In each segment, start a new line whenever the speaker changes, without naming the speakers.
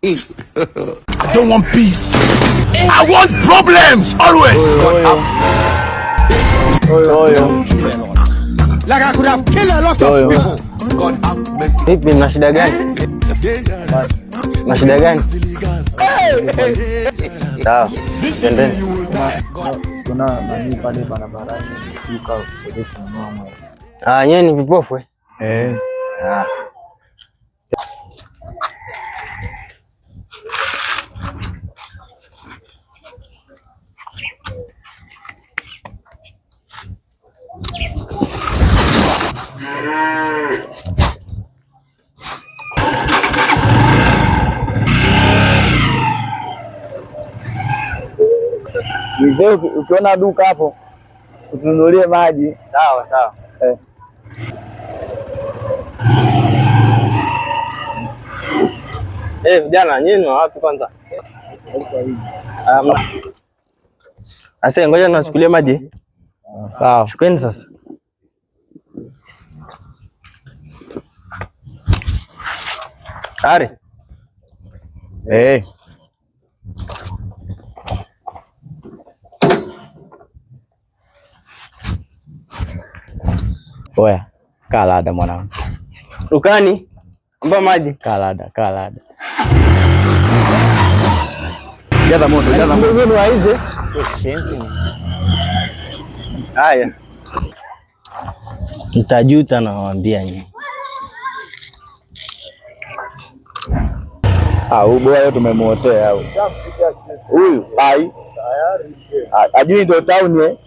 I don't want peace. I want problems always. Like I could have killed a lot of people. God have mercy.
Vipi, mna shida gani? Mna shida gani? Sawa. Twendeni.
Kuna nani pale barabarani yuka usaidia kununua mwe.
Nyie ni vipofu eh? Ah.
Mzee, ukiona duka hapo utununulie maji.
Sawa sawa. Vijana nyinyi wapi kwanza? Asa ngoja nachukulia maji.
Sawa.
Shukrani sasa. Ari.
Oya, kalada mwanangu.
Dukani? Amba maji?
Kalada. Jaza moto.
Ngoja waize. Haya. Mtajuta nawaambia nyinyi.
Huyu boya tumemuotea huyu. Huyu tayari. Ajui ndio town eh?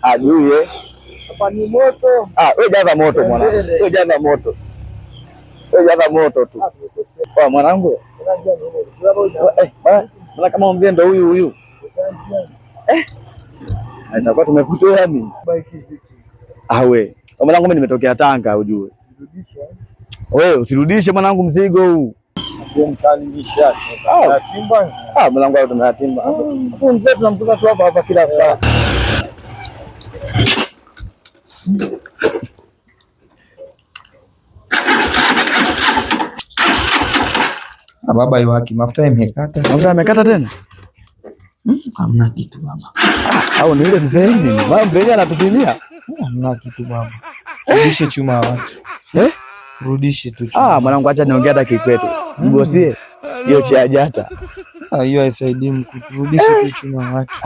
Ajui eh? Hapa ni moto. Wewe jaza moto mwanangu. Wewe jaza moto tu. Mwanangu. Mbona kama mzee ndo huyu. Itakuwa tumekutoa nini? Wewe. Mwanangu mimi nimetokea Tanga ujue. Wewe usirudishe mwanangu mzigo huu. Sehemu kali nishachoka. Timba. Mwanangu leo tumeatimba. Afu mzee tunamkuta tu hapa kila saa.
Baba yuaki mafuta yamekata.
Mafuta yamekata tena?
Hamna kitu baba.
Au ni ile mzee nini? Baba mzee anatupimia.
Hamna kitu baba. Rudishe chuma watu. Rudishe tu chuma.
Mwanangu acha niongea hata kikwetu. Mgosie hiyo cha jata.
Hiyo haisaidii mkurudishe tu chuma watu.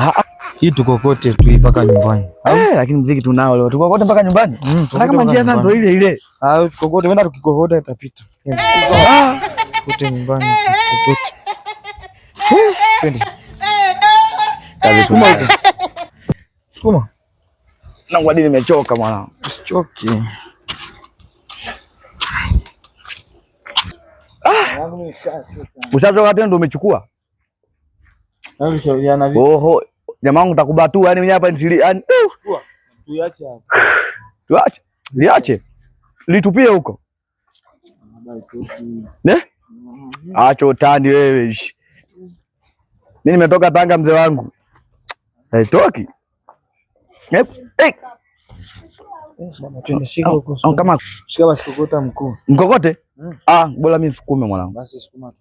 Hii tukokote tu mpaka nyumbani.
Lakini mziki tunao leo. Tukokote mpaka nyumbani? Hata kama njia sana ndio ile.
Tukokote wenda tukikokota itapita. Kote nyumbani kokote. Twende.
Sukuma. Nangu hadi nimechoka mwanangu.
Usichoke.
Ushachoka tena ndio umechukua? Jamaa wangu takubatu yani mimi hapa nitili yani.
Tuache hapo.
Tuache. Liache. Litupie huko. Acha utani wewe. Mimi nimetoka Tanga mzee wangu. Haitoki. Kama
shika basi kokota mkuu.
Mkokote? Bora mimi sukume mwanangu.
Basi sukuma tu.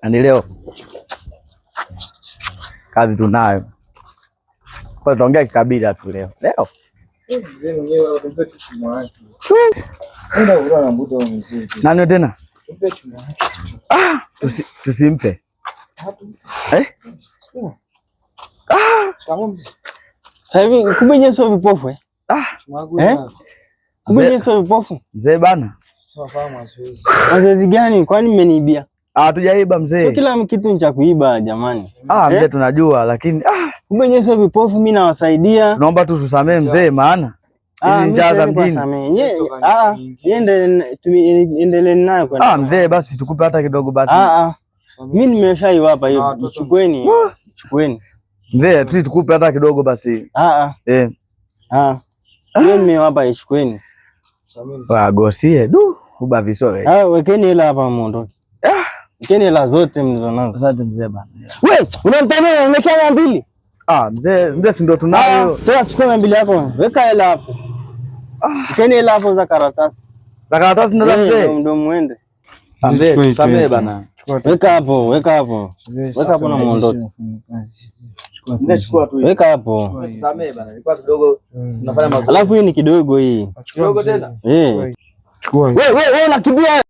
Ani leo kazi tunayo. Kwa tuongea kikabila tu leo.
Mzee mwenyewe atampe chuma yake. Nenda ula na mbuto mzee.
Nani tena?
Mpe chuma yake.
Tusimpe.
Sasa hivi kumbe nyinyi sio vipofu kumbe nyinyi sio vipofu.
Mzee bana.
Tunafahamu mazoezi.
Mazoezi gani? Kwani mmeniibia?
Hatujaiba mzee.
Sio kila kitu ni cha kuiba jamani.
Mzee tunajua lakini
kumbe nyinyi sio vipofu, mimi nawasaidia.
Tunaomba tu tusamee mzee maana hizi njaa za mjini.
Endelee nayo
kwani. Mzee basi tukupe hata kidogo basi.
Mimi nimeshaiwapa hiyo. Chukueni.
Mzee tukupe hata kidogo basi.
Mimi nimewapa ichukueni.
Gosie uba visowe.
Wekeni hela hapa muondoke. Wekeni hela zote mlizonazo.
Asante mzee bana.
Wewe unamtamia umekea 200?
Mzee si ndio tunayo.
Toa chukua 200 yako. Weka hela hapo. Wekeni hela hapo za karatasi.
Za karatasi ndio mzee.
Ndio muende.
Samee bana.
Weka hapo na muondoke. Weka hapo.
Samee bana. Nilikuwa kidogo tunafanya mazoezi.
Alafu hii ni kidogo hii.
Kidogo tena?
Chukua. Wewe unakimbia.